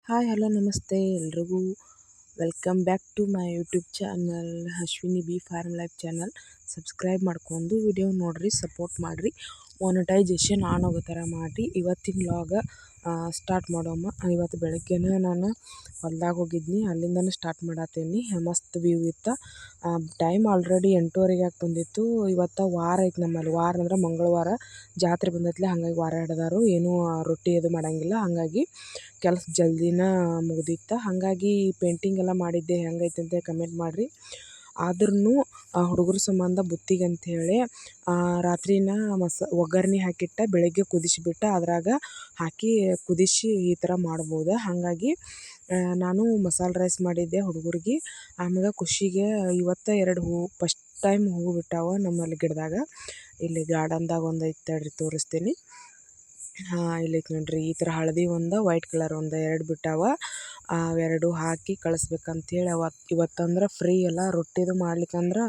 Hi hello ನಮಸ್ತೆ ಎಲ್ರಿಗೂ welcome back to my YouTube channel Ashwini B farm life channel. Subscribe ಮಾಡ್ಕೊಂಡು video ನೋಡಿರಿ, support ಮಾಡಿರಿ, ಮೊನಟೈಜೇಷನ್ ಆನ್ ಆಗೋ ಥರ ಮಾಡಿರಿ. ಇವತ್ತಿನ ವ್ಲಾಗ ಸ್ಟಾರ್ಟ್ ಮಾಡೋಮ್ಮ. ಇವತ್ತು ಬೆಳಗ್ಗೆನೇ ನಾನು ಹೊಲ್ದಾಗ ಹೋಗಿದ್ನಿ, ಅಲ್ಲಿಂದನೇ ಸ್ಟಾರ್ಟ್ ಮಾಡತ್ತೀನಿ. ಮಸ್ತ್ ವ್ಯೂ ಇತ್ತು. ಟೈಮ್ ಆಲ್ರೆಡಿ 8:30 ಆಗಿ ಬಂದಿತ್ತು. ಇವತ್ತು ವಾರ ಐತೆ ನಮ್ಮಲ್ಲಿ. ವಾರ ಅಂದ್ರೆ ಮಂಗಳವಾರ ಜಾತ್ರೆ ಬಂದತ್ಲೆ, ಹಾಗಾಗಿ ವಾರ ಹಿಡ್ದಾರು. ಏನೂ ರೊಟ್ಟಿ ಅದು ಮಾಡೋಂಗಿಲ್ಲ, ಹಾಗಾಗಿ ಕೆಲಸ ಜಲ್ದಿನ ಮುಗ್ದಿತ್ತು. ಹಾಗಾಗಿ ಪೇಂಟಿಂಗ್ ಎಲ್ಲ ಮಾಡಿದ್ದೆ, ಹೆಂಗೈತೆ ಅಂತ ಕಮೆಂಟ್ ಮಾಡಿರಿ. ಆದ್ರೂ ಹುಡುಗರ ಸಂಬಂಧ ಬುತ್ತಿಗೆ ಅಂಥೇಳಿ ರಾತ್ರಿನ ಒಗ್ಗರಣೆ ಹಾಕಿಟ್ಟು ಬೆಳಗ್ಗೆ ಕುದಿಸಿಬಿಟ್ಟು ಅದ್ರಾಗ ಹಾಕಿ ಕುದಿಸಿ ಈ ಥರ ಮಾಡ್ಬೋದು. ಹಾಗಾಗಿ ನಾನು ಮಸಾಲೆ ರೈಸ್ ಮಾಡಿದ್ದೆ ಹುಡುಗರಿಗೆ. ಆಮೇಲೆ ಖುಷಿಗೆ ಇವತ್ತು 2 ಹೂವು ಫಸ್ಟ್ ಟೈಮ್ ಹೂವು ಬಿಟ್ಟಾವ ನಮ್ಮಲ್ಲಿ ಗಿಡದಾಗ. ಇಲ್ಲಿ ಗಾರ್ಡನ್ದಾಗ ಒಂದು ಐತೆ ತಡ್ರಿ ತೋರಿಸ್ತೀನಿ. ಇಲ್ಲೈತೆ ನೋಡ್ರಿ, ಈ ಥರ ಹಳದಿ ಒಂದು, ವೈಟ್ ಕಲರ್ ಒಂದು 2 ಬಿಟ್ಟಾವ. ಅವೆರಡು ಹಾಕಿ ಕಳಿಸ್ಬೇಕಂತೇಳಿ ಇವತ್ತಂದ್ರೆ ಫ್ರೀ ಎಲ್ಲ ರೊಟ್ಟಿದು ಮಾಡ್ಲಿಕ್ಕಂದ್ರೆ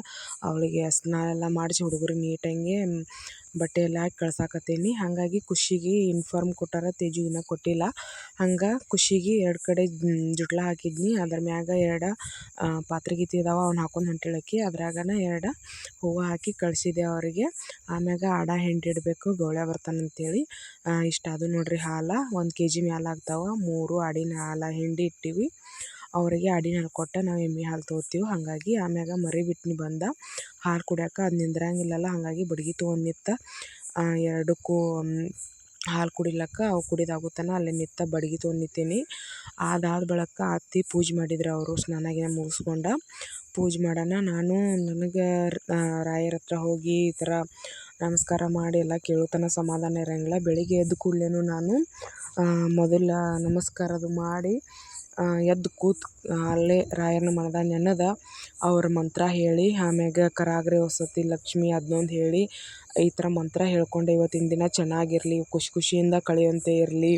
ಅವಳಿಗೆ ಸ್ನಾನ ಎಲ್ಲ ಮಾಡಿಸಿ ಹುಡುಗರಿಗೆ ನೀಟಾಗಿ ಬಟ್ಟೆ ಎಲ್ಲ ಹಾಕಿ ಕಳ್ಸಾಕತ್ತೀನಿ. ಹಾಗಾಗಿ ಖುಷಿಗೆ ಇನ್ಫಾರ್ಮ್ ಕೊಟ್ಟಾರ, ತೇಜು ಇನ್ನೂ ಕೊಟ್ಟಿಲ್ಲ. ಹಂಗೆ ಖುಷಿಗೆ 2 ಕಡೆ ಜುಟ್ಲ ಹಾಕಿದ್ನಿ. ಅದ್ರ ಮ್ಯಾಗ 2 ಪಾತ್ರೆ ಗೀತಿ ಇದಾವೆ, ಅವ್ನು ಹಾಕೊಂಡು ಹೊಂಟಿಳಕ್ಕಿ. ಅದ್ರಾಗನ 2 ಹೂವು ಹಾಕಿ ಕಳಿಸಿದೆ ಅವರಿಗೆ. ಆಮ್ಯಾಗ ಆಡ ಹಿಂಡಿ ಇಡಬೇಕು, ಗೌಳ್ಯ ಬರ್ತಾನಂತೇಳಿ. ಇಷ್ಟ ಅದು ನೋಡ್ರಿ ಹಾಲು 1 kg ಮ್ಯಾಲೆ ಆಗ್ತಾವೆ. 3 ಆಡಿನ ಹಾಲು ಹಿಂಡಿ ಇಟ್ಟಿವಿ. ಅವರಿಗೆ ಆಡಿನ ಹಾಲು ಕೊಟ್ಟು ನಾವು ಎಮ್ಮೆ ಹಾಲು ತೊಗೋತೀವಿ. ಹಾಗಾಗಿ ಆಮ್ಯಾಗ ಮರಿ ಬಿಟ್ಟು ಬಂದ ಹಾಲು ಕುಡಿಯೋಕೆ. ಅದು ನಿಂದ್ರಂಗಿಲ್ಲಲ್ಲ, ಹಾಗಾಗಿ ಬಡ್ಗೆ ತೊಗೊಂಡು ನಿಂತ 2ಕ್ಕೂ ಹಾಲು ಕುಡಿಲಕ್ಕ ಅವು ಕುಡಿದಾಗುತ್ತಾನ ಅಲ್ಲೇ ನಿಂತ ಬಡ್ಗೆ ತೊಗೊಂಡು ನಿಂತೀನಿ. ಅದಾದ ಬಳಿಕ ಅತ್ತಿ ಪೂಜೆ ಮಾಡಿದ್ರು. ಅವರು ಸ್ನಾನ ಮುಗಿಸ್ಕೊಂಡು ಪೂಜೆ ಮಾಡೋಣ. ನಾನು ನನಗೆ ರಾಯರ ಹತ್ರ ಹೋಗಿ ಈ ಥರ ನಮಸ್ಕಾರ ಮಾಡಿ ಎಲ್ಲ ಕೇಳೋತನ ಸಮಾಧಾನ ಇರೋಂಗಿಲ್ಲ. ಬೆಳಿಗ್ಗೆ ಎದ್ದು ಕೂಡಲೇ ನಾನು ಮೊದಲ ನಮಸ್ಕಾರದು ಮಾಡಿ ಎದ್ದು ಕೂತು ಅಲ್ಲೇ ರಾಯರನ್ನ ಮನದಾಗ ನೆನೆದ ಅವ್ರ ಮಂತ್ರ ಹೇಳಿ, ಆಮ್ಯಾಗ ಕರಾಗ್ರೆ ವಸತಿ ಲಕ್ಷ್ಮಿ ಅದನ್ನೊಂದು ಹೇಳಿ ಈ ಥರ ಮಂತ್ರ ಹೇಳ್ಕೊಂಡೆ ಇವತ್ತಿನ ದಿನ ಚೆನ್ನಾಗಿರಲಿ, ಖುಷಿಯಿಂದ ಕಳೆಯುವಂತೆ ಇರಲಿ,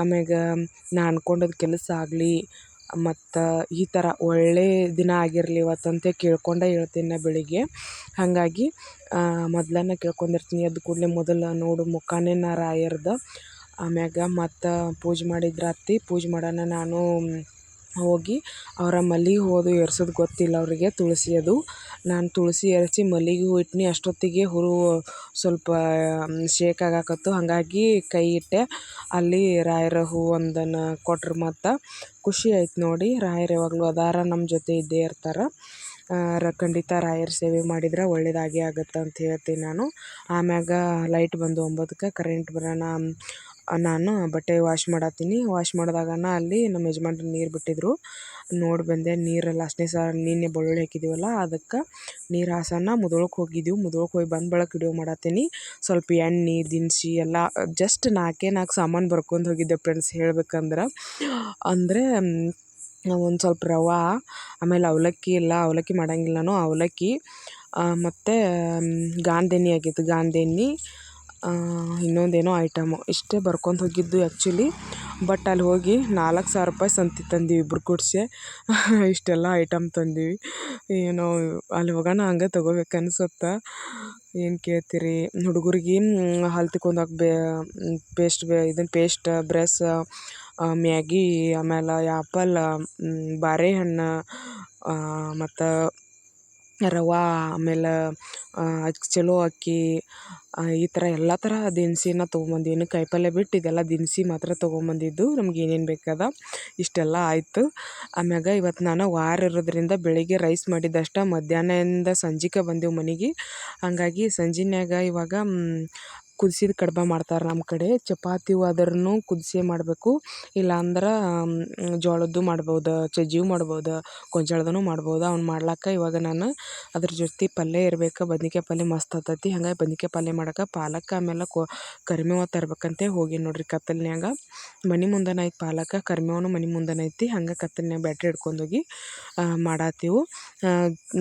ಆಮ್ಯಾಗ ನಾ ಅಂದ್ಕೊಂಡದ್ದು ಕೆಲಸ ಆಗಲಿ, ಮತ್ತು ಈ ಥರ ಒಳ್ಳೆಯ ದಿನ ಆಗಿರಲಿ ಇವತ್ತಂತೆ ಕೇಳ್ಕೊಂಡೇ ಹೇಳ್ತೀನಿ ನಾ ಬೆಳಿಗ್ಗೆ. ಹಾಗಾಗಿ ಮೊದಲನೇ ಕೇಳ್ಕೊಂಡಿರ್ತೀನಿ. ಎದ್ದು ಕೂಡಲೇ ಮೊದಲು ನೋಡು ಮುಖಾನೇ ನಾ ರಾಯರ್ದು. ಆಮ್ಯಾಗ ಮತ್ತು ಪೂಜೆ ಮಾಡಿದ್ರು ಅತ್ತಿ. ಪೂಜೆ ಮಾಡೋಣ ನಾನು ಹೋಗಿ ಅವರ ಮಲ್ಲಿಗೆ ಹೂವು ಏರ್ಸೋದು ಗೊತ್ತಿಲ್ಲ ಅವರಿಗೆ, ತುಳಸಿ ಅದು. ನಾನು ತುಳಸಿ ಏರಿಸಿ ಮಲ್ಲಿಗೆ ಹೂವು ಇಟ್ನಿ. ಅಷ್ಟೊತ್ತಿಗೆ ಹುರುವು ಸ್ವಲ್ಪ ಶೇಕ್ ಆಗಾಕತ್ತು, ಹಾಗಾಗಿ ಕೈ ಇಟ್ಟೆ. ಅಲ್ಲಿ ರಾಯರ ಹೂವು ಒಂದನ್ನು ಕೊಟ್ರು. ಮತ್ತು ಖುಷಿ ಆಯ್ತು ನೋಡಿ. ರಾಯರು ಯಾವಾಗಲೂ ಅದಾರ, ನಮ್ಮ ಜೊತೆ ಇದ್ದೇ ಇರ್ತಾರೆ. ಖಂಡಿತ ರಾಯರ ಸೇವೆ ಮಾಡಿದ್ರೆ ಒಳ್ಳೆಯದಾಗೇ ಆಗುತ್ತೆ ಅಂತ ಹೇಳ್ತೀನಿ ನಾನು. ಆಮ್ಯಾಗ ಲೈಟ್ ಬಂದು 9ಕ್ಕೆ ಕರೆಂಟ್ ಬರೋಣ ನಾನು ಬಟ್ಟೆ ವಾಶ್ ಮಾಡತ್ತೀನಿ. ವಾಶ್ ಮಾಡಿದಾಗನ ಅಲ್ಲಿ ನಮ್ಮ ಯಜಮಾನ್ರು ನೀರು ಬಿಟ್ಟಿದ್ರು, ನೋಡಿ ಬಂದೆ. ನೀರು ಲಾಸ್ಟ್ನೇ ಸಲ ನಿನ್ನೆ ಬೆಳ್ಳುಳ್ಳಿ ಹಾಕಿದ್ದೀವಲ್ಲ, ಅದಕ್ಕೆ ನೀರು ಹಾಸನ ಮುದೋಳಕ್ಕೆ ಹೋಗಿದ್ದೀವಿ. ಮುದೋಳಕ್ಕೆ ಹೋಗಿ ಬಂದ ಬಳಿಕ ವಿಡಿಯೋ ಮಾಡತ್ತೀನಿ. ಸ್ವಲ್ಪ ಎಣ್ಣೆ ದಿನಸಿ ಎಲ್ಲ ಜಸ್ಟ್ 4 ಸಾಮಾನು ಬರ್ಕೊಂಡು ಹೋಗಿದ್ದೆ ಫ್ರೆಂಡ್ಸ್ ಹೇಳ್ಬೇಕಂದ್ರೆ. ಅಂದರೆ ಒಂದು ಸ್ವಲ್ಪ ರವೆ, ಆಮೇಲೆ ಅವಲಕ್ಕಿ ಇಲ್ಲ, ಅವಲಕ್ಕಿ ಮಾಡೋಂಗಿಲ್ಲ ನಾನು. ಅವಲಕ್ಕಿ ಮತ್ತು ಗಾಂಧೆಣ್ಣೆ ಆಗಿತ್ತು, ಗಾಂಧೆಣ್ಣೆ ಇನ್ನೊಂದೇನೋ ಐಟಮು ಇಷ್ಟೇ ಬರ್ಕೊಂಡು ಹೋಗಿದ್ದು ಆ್ಯಕ್ಚುಲಿ. ಬಟ್ ಅಲ್ಲಿ ಹೋಗಿ 4,000 ರೂಪಾಯಿ ಸಂತಿ ತಂದೀವಿ ಇಬ್ರು ಕೂಡಿಸಿ. ಇಷ್ಟೆಲ್ಲ ಐಟಮ್ ತಂದೀವಿ. ಏನೋ ಅಲ್ಲಿ ಹೋಗೋಣ ಹಂಗೆ ತೊಗೋಬೇಕು ಅನ್ಸುತ್ತೆ. ಏನು ಕೇಳ್ತೀರಿ, ಹುಡುಗರಿಗೆ ಹಲ್ಲು ತಿಕ್ಕೊಂಡೋಗಿ ಪೇಸ್ಟ್ ಬ್ರಷ್, ಮ್ಯಾಗಿ, ಆಮೇಲೆ ಆ್ಯಪಲ್, ಬಾರೆಹಣ್ಣು, ಮತ್ತು ರವೆ, ಆಮೇಲೆ ಚಲೋ ಅಕ್ಕಿ, ಈ ಥರ ಎಲ್ಲ ಥರ ದಿನಸಿನ ತೊಗೊಂಬಂದಿದ್ದು. ಇನ್ನು ಕಾಯಿಪಲ್ಯ ಬಿಟ್ಟು ಇದೆಲ್ಲ ದಿನಸಿ ಮಾತ್ರ ತೊಗೊಂಬಂದಿದ್ದು. ನಮ್ಗೆ ಏನೇನು ಬೇಕಾದ ಇಷ್ಟೆಲ್ಲ ಆಯಿತು. ಆಮ್ಯಾಗ ಇವತ್ತು ನಾನು ವಾರ ಇರೋದ್ರಿಂದ ಬೆಳಿಗ್ಗೆ ರೈಸ್ ಮಾಡಿದ್ದಷ್ಟ, ಮಧ್ಯಾಹ್ನದಿಂದ ಸಂಜೆಗೆ ಬಂದೆವು ಮನೆಗೆ. ಹಾಗಾಗಿ ಸಂಜೆನ್ಯಾಗ ಇವಾಗ ಕುದಿಸಿದ ಕಡ್ಬು ಮಾಡ್ತಾರೆ ನಮ್ಮ ಕಡೆ. ಚಪಾತಿವು ಆದ್ರೂ ಕುದಿಸೇ ಮಾಡಬೇಕು, ಇಲ್ಲಾಂದ್ರೆ ಜೋಳದ್ದು ಮಾಡ್ಬೋದು, ಸಜ್ಜಿಯೂ ಮಾಡ್ಬೋದು, ಗೊಂಜಾಳದೂ ಮಾಡ್ಬೋದು. ಅವ್ನು ಮಾಡ್ಲಿಕ್ಕೆ ಇವಾಗ ನಾನು ಅದ್ರ ಜೊತೆ ಪಲ್ಯ ಇರಬೇಕು. ಬದ್ನಿಕಾಯಿ ಪಲ್ಯ ಮಸ್ತ್ ಆಗ್ತೈತಿ. ಹಾಗಾಗಿ ಬದ್ನಿಕಾಯಿ ಪಲ್ಯ ಮಾಡೋಕೆ ಪಾಲಕ್ ಆಮೇಲೆ ಕರಿಮೇವು ತರ್ಬೇಕಂತೆ ಹೋಗಿ ನೋಡ್ರಿ ಕತ್ತಲ್ನ್ಯಾಗ. ಮನೆ ಮುಂದೆನೇ ಐತಿ ಪಾಲಕ, ಕರಿಮೇವನು ಮನೆ ಮುಂದೆನೇ ಐತಿ. ಹಂಗೆ ಕತ್ತಲ್ನ್ಯಾಗ ಬ್ಯಾಟ್ರಿ ಹಿಡ್ಕೊಂಡೋಗಿ ಮಾಡತ್ತೀವಿ.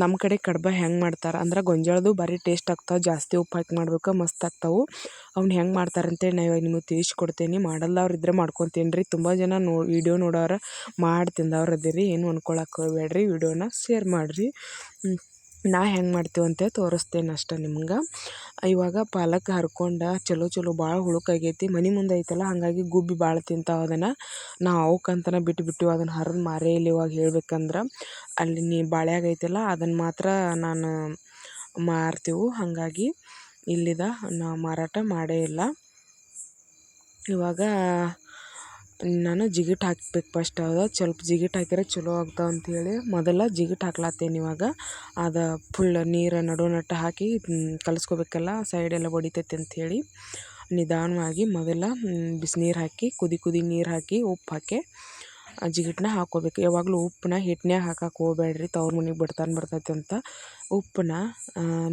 ನಮ್ಮ ಕಡೆ ಕಡ್ಬು ಹೆಂಗೆ ಮಾಡ್ತಾರೆ ಅಂದ್ರೆ ಗೊಂಜಾಳದ್ದು ಭಾರಿ ಟೇಸ್ಟ್ ಆಗ್ತಾವೆ, ಜಾಸ್ತಿ ಉಪ್ಪು ಹಾಕಿ ಮಾಡ್ಬೇಕು, ಮಸ್ತ್ ಆಗ್ತಾವೆ. ಅವ್ನು ಹೆಂಗೆ ಮಾಡ್ತಾರಂತೇಳಿ ನಾನು ಇವಾಗ ನಿಮಗೆ ತಿಳಿಸ್ಕೊಡ್ತೀನಿ. ಮಾಡಲ್ಲವ್ರು ಇದ್ರೆ ಮಾಡ್ಕೊತೀನಿ ರೀ. ತುಂಬ ಜನ ವೀಡಿಯೋ ನೋಡೋರು ಮಾಡಿ ತಿಂದವ್ರು ಅದೀರಿ, ಏನು ಅಂದ್ಕೊಳಕ್ಕೆ ಹೋಗ್ಬೇಡ್ರಿ. ವೀಡಿಯೋನ ಶೇರ್ ಮಾಡಿರಿ. ನಾ ಹೆಂಗೆ ಮಾಡ್ತೀವಿ ಅಂತೇಳಿ ತೋರಿಸ್ತೇನೆ ಅಷ್ಟೇ ನಿಮ್ಗೆ. ಇವಾಗ ಪಾಲಕ್ ಹರ್ಕೊಂಡು ಚಲೋ ಭಾಳ ಹುಳುಕಾಗೈತಿ, ಮನೆ ಮುಂದೆ ಐತಲ್ಲ, ಹಾಗಾಗಿ ಗುಬ್ಬಿ ಭಾಳ ತಿಂತಾವೆ ಅದನ್ನು. ನಾವು ಅವಕ್ಕಂತನೇ ಬಿಟ್ಟು ಅದನ್ನು ಹರಿದು ಮಾರೇ ಇಲ್ಲ. ಇವಾಗ ಹೇಳ್ಬೇಕಂದ್ರೆ ಅಲ್ಲಿ ಬಾಳ್ಯಾಗ ಐತಲ್ಲ ಅದನ್ನು ಮಾತ್ರ ನಾನು ಮಾರ್ತೀವಿ, ಹಾಗಾಗಿ ಇಲ್ಲಿದ ನಾವು ಮಾರಾಟ ಮಾಡೇ ಇಲ್ಲ. ಇವಾಗ ನಾನು ಜಿಗಿಟ್ ಹಾಕ್ಬೇಕು ಫಸ್ಟ್. ಸ್ವಲ್ಪ ಜಿಗಿಟ್ ಹಾಕಿದ್ರೆ ಚಲೋ ಆಗ್ತಾವೆ ಅಂಥೇಳಿ ಮೊದಲ ಜಿಗಿಟ್ ಹಾಕ್ಲತ್ತೇನೆ. ಇವಾಗ ಅದು ಫುಲ್ ನೀರು ನಡುನಟ್ಟ ಹಾಕಿ ಕಲಿಸ್ಕೋಬೇಕಲ್ಲ, ಸೈಡೆಲ್ಲ ಹೊಡಿತೈತೆ ಅಂಥೇಳಿ ನಿಧಾನವಾಗಿ ಮೊದಲ ಬಿಸಿನೀರು ಹಾಕಿ ಕುದಿ ನೀರು ಹಾಕಿ ಉಪ್ಪು ಹಾಕಿ ಜಿಗಿಟನ್ನ ಹಾಕ್ಕೋಬೇಕು. ಯಾವಾಗಲೂ ಉಪ್ಪನ್ನ ಹಿಟ್ಟನ್ಯಾಗ ಹಾಕಕ್ಕೆ ಹೋಗ್ಬೇಡ್ರಿ, ತವ್ರ ಮನೆಗೆ ಬರ್ತೈತೆ ಅಂತ. ಉಪ್ಪನ್ನ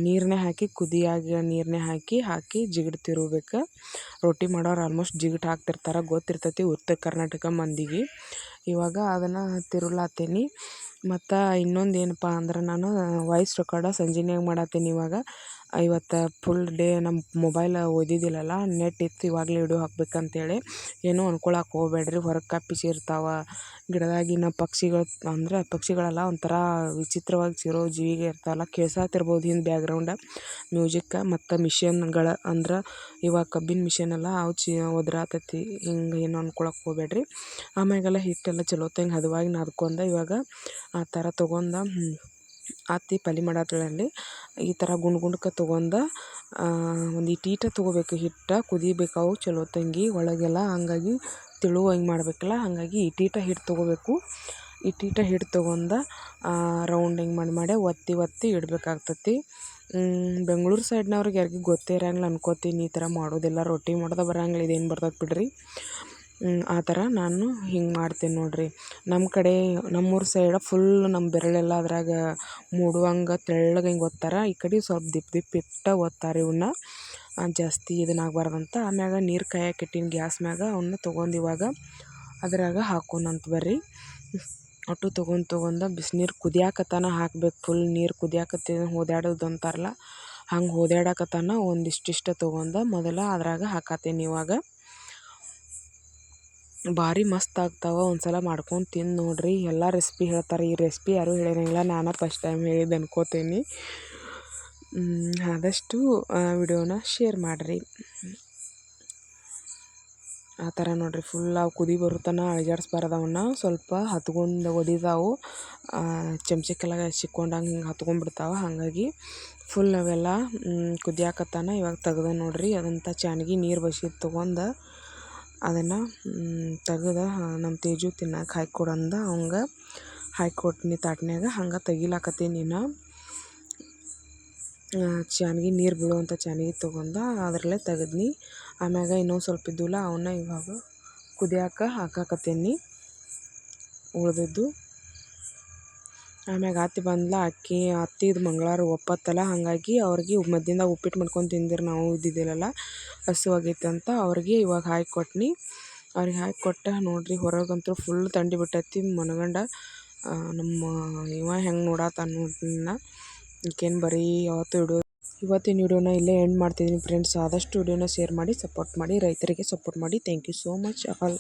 ನೀರನ್ನೇ ಹಾಕಿ ಕುದಿಯಾಗಿ ನೀರನ್ನೇ ಹಾಕಿ ಜಿಗಿಟ್ ತಿರುಗಬೇಕು. ರೊಟ್ಟಿ ಮಾಡೋರು ಆಲ್ಮೋಸ್ಟ್ ಜಿಗಿಟ್ ಹಾಕ್ತಿರ್ತಾರೆ, ಗೊತ್ತಿರ್ತೈತಿ ಉತ್ತರ ಕರ್ನಾಟಕ ಮಂದಿಗೆ. ಇವಾಗ ಅದನ್ನು ತಿರುಗ್ಲಾತ್ತೀನಿ. ಮತ್ತು ಇನ್ನೊಂದು ಏನಪ್ಪ ಅಂದ್ರೆ ನಾನು ವಾಯ್ಸ್ ರೆಕಾರ್ಡ ಸಂಜೆನ್ಯಾಗ ಮಾಡತ್ತೀನಿ. ಇವಾಗ ಇವತ್ತು ಫುಲ್ ಡೇ ನಮ್ಮ ಮೊಬೈಲ್ ಓದಿದ್ದಿಲ್ಲಲ್ಲ, ನೆಟ್ ಇತ್ತು, ಇವಾಗಲೇ ವಿಡಿಯೋ ಹಾಕ್ಬೇಕಂತೇಳಿ. ಏನೂ ಅನ್ಕೊಳಕ್ಕೆ ಹೋಗ್ಬೇಡ್ರಿ, ಹೊರಗೆ ಕಪ್ಪಿ ಇರ್ತಾವೆ, ಗಿಡದಾಗಿನ ಪಕ್ಷಿಗಳು ಅಂದ್ರೆ ಪಕ್ಷಿಗಳೆಲ್ಲ ಒಂಥರ ವಿಚಿತ್ರವಾಗಿ ಚಿರೋ ಜೀವಿಗೆ ಇರ್ತಾವಲ್ಲ, ಕೇಳ್ಸಾತಿರ್ಬೋದು ಹಿಂದೆ ಬ್ಯಾಗ್ರೌಂಡ ಮ್ಯೂಸಿಕ್. ಮತ್ತು ಮಿಷನ್ಗಳು ಅಂದ್ರೆ ಇವಾಗ ಕಬ್ಬಿನ ಮಿಷನ್ ಅವು ಒದ್ರಾತೈತಿ, ಹಿಂಗೆ ಏನು ಅನ್ಕೊಳಕ್ಕೆ ಹೋಗ್ಬೇಡ್ರಿ. ಆಮ್ಯಾಗೆಲ್ಲ ಹಿಟ್ಟೆಲ್ಲ ಚಲೋತ್ತಂಗೆ ಹದವಾಗಿ ನಾದ್ಕೊಂಡು ಇವಾಗ ಆ ಥರ ತೊಗೊಂಡು ಅತ್ತಿ ಪಲ್ಯ ಮಾಡತ್ತಳಲ್ಲಿ ಈ ಥರ ಗುಂಡ್ಕ ತೊಗೊಂಡು ಒಂದು ಈಟ ತೊಗೋಬೇಕು. ಹಿಟ್ಟು ಕುದಿಬೇಕು ಅವು ಚಲೋತ್ತಂಗೆ ಒಳಗೆಲ್ಲ, ಹಂಗಾಗಿ ತಿಳುವಂಗೆ ಮಾಡಬೇಕಲ್ಲ, ಹಾಗಾಗಿ ಈಟ ಹಿಟ್ಟು ತೊಗೋಬೇಕು. ಈಟ ಹಿಟ್ಟು ತೊಗೊಂಡು ರೌಂಡ್ ಹಿಂಗೆ ಮಾಡಿ ಒತ್ತಿ ಇಡಬೇಕಾಗ್ತತಿ. ಬೆಂಗಳೂರು ಸೈಡ್ನವ್ರಿಗೆ ಯಾರಿಗೂ ಗೊತ್ತೇ ಇರೋಂಗಿಲ್ಲ ಅನ್ಕೋತೀನಿ ಈ ಥರ ಮಾಡೋದೆಲ್ಲ. ರೊಟ್ಟಿ ಮಾಡೋದು ಬರೋಂಗಿಲ್ಲ, ಇದೇನು ಬರ್ತದೆ ಬಿಡ್ರಿ. ಆ ಥರ ನಾನು ಹಿಂಗೆ ಮಾಡ್ತೀನಿ ನೋಡಿರಿ. ನಮ್ಮ ಕಡೆ ನಮ್ಮೂರು ಸೈಡ ಫುಲ್ ನಮ್ಮ ಬೆರಳೆಲ್ಲ ಅದ್ರಾಗ ಮೂಡುವಂಗೆ ತೆಳ್ಳಗೆ ಹಿಂಗೆ ಒತ್ತಾರೆ. ಈ ಕಡೆ ಸ್ವಲ್ಪ ದಿಪ್ಪ ಇಟ್ಟ ಒತ್ತಾರೆ ಇವನ್ನ, ಜಾಸ್ತಿ ಇದನ್ನಾಗಬಾರ್ದಂತ. ಆಮ್ಯಾಗ ನೀರು ಕಾಯಕ್ಕೆ ಇಟ್ಟಿನ ಗ್ಯಾಸ್ ಮ್ಯಾಗ ಅವನ್ನ ತೊಗೊಂಡು ಇವಾಗ ಅದ್ರಾಗ ಹಾಕೋಣಂತ ಬರ್ರಿ. ಒಟ್ಟು ತೊಗೊಂಡು ಬಿಸಿನೀರು ಕುದಿಯಾಕತನ ಹಾಕ್ಬೇಕು. ಫುಲ್ ನೀರು ಕುದಿಯಾಕತ್ತಿ ಹೋದ್ಯಾಡೋದು ಅಂತಾರಲ್ಲ, ಹಂಗೆ ಹೋದ್ಯಾಡಕತನ ಒಂದಿಷ್ಟು ತೊಗೊಂಡು ಮೊದಲ ಅದ್ರಾಗ ಹಾಕತ್ತೀನಿ. ಇವಾಗ ಭಾರಿ ಮಸ್ತ್ ಆಗ್ತಾವೆ, ಒಂದ್ಸಲ ಮಾಡ್ಕೊಂಡು ತಿಂದು ನೋಡಿರಿ. ಎಲ್ಲ ರೆಸಿಪಿ ಹೇಳ್ತಾರೆ, ಈ ರೆಸಿಪಿ ಯಾರೂ ಹೇಳಿರಂಗಿಲ್ಲ, ನಾನು ಫಸ್ಟ್ ಟೈಮ್ ಹೇಳಿದ್ದು ಅನ್ಕೋತೀನಿ. ಆದಷ್ಟು ವಿಡಿಯೋನ ಶೇರ್ ಮಾಡಿರಿ. ಆ ಥರ ನೋಡಿರಿ, ಫುಲ್ ಅವು ಕುದಿ ಬರುತ್ತಾನ ಅಳಿಗಾಡಿಸ್ಬಾರ್ದು ಅವನ್ನ, ಸ್ವಲ್ಪ ಹತ್ಕೊಂಡು ಒಡಿದಾವು ಚಮಚಕ್ಕೆಲ್ಲ ಸಿಕ್ಕೊಂಡಂಗೆ ಹಿಂಗೆ ಹತ್ಕೊಂಡ್ಬಿಡ್ತಾವೆ. ಹಾಗಾಗಿ ಫುಲ್ ಅವೆಲ್ಲ ಕುದಿಯಾಕತ್ತಾನ. ಇವಾಗ ತೆಗ್ದೆ ನೋಡಿರಿ, ಅದಂಥ ಚಾನ್ಗಿ ನೀರು ಬಸಿದು ತೊಗೊಂಡು ಅದನ್ನು ತೆಗ್ದು ನಮ್ಮ ತೇಜು ತಿನ್ನಕ್ಕೆ ಹಾಕಿಕೊಡಂದ ಅವಂಗೆ ಹಾಕಿಕೊಟ್ಟಿನಿ ತಾಟ್ನ್ಯಾಗ. ಹಂಗೆ ತೆಗಿಲಾಕತ್ತೀನಿ. ನೀನು ಚಾನ್ಗಿ ನೀರು ಬೀಳುವಂಥ ಚಾನ್ಗಿ ತೊಗೊಂಡು ಅದರಲ್ಲೇ ತೆಗೆದ್ನಿ. ಆಮ್ಯಾಗ ಇನ್ನೊಂದು ಸ್ವಲ್ಪ ಇದ್ದುಲ್ಲ, ಅವನ್ನ ಇವಾಗ ಕುದಿಯಾಕ ಹಾಕಾಕತ್ತೀನಿ ಉಳಿದಿದ್ದು. ಆಮ್ಯಾಗ ಅತ್ತಿ ಬಂದ್ಲ, ಅತ್ತಿದು ಮಂಗಳವಾರ ಒಪ್ಪತ್ತಲ್ಲ, ಹಾಗಾಗಿ ಅವ್ರಿಗೆ ಮಧ್ಯಾಹ್ನದಾಗ ಉಪ್ಪಿಟ್ಟು ಮಾಡ್ಕೊಂಡು ತಿಂದಿರು, ನಾವು ಇದ್ದಿದ್ದಿಲ್ಲಲ್ಲ, ಹಸುವಾಗೈತೆ ಅಂತ ಅವ್ರಿಗೆ ಇವಾಗ ಹಾಕಿಕೊಟ್ನಿ. ಅವ್ರಿಗೆ ಹಾಕಿಕೊಟ್ಟ ನೋಡಿರಿ, ಹೊರಗಂತೂ ಫುಲ್ ಥಂಡಿ ಬಿಟ್ಟೈತಿ. ಮನಗಂಡ ನಮ್ಮ ಇವ ಹೆಂಗೆ ನೋಡತ್ತಾನ ನೋಡ್ರಿನ, ಈಕೇನು ಬರೀ ಇವತ್ತಿನ ವಿಡಿಯೋನ ಇಲ್ಲೇ ಎಂಡ್ ಮಾಡ್ತಿದ್ದೀನಿ ಫ್ರೆಂಡ್ಸ್. ಆದಷ್ಟು ವಿಡಿಯೋನ ಶೇರ್ ಮಾಡಿ ಸಪೋರ್ಟ್ ಮಾಡಿ, ರೈತರಿಗೆ ಸಪೋರ್ಟ್ ಮಾಡಿ. Thank you so much all.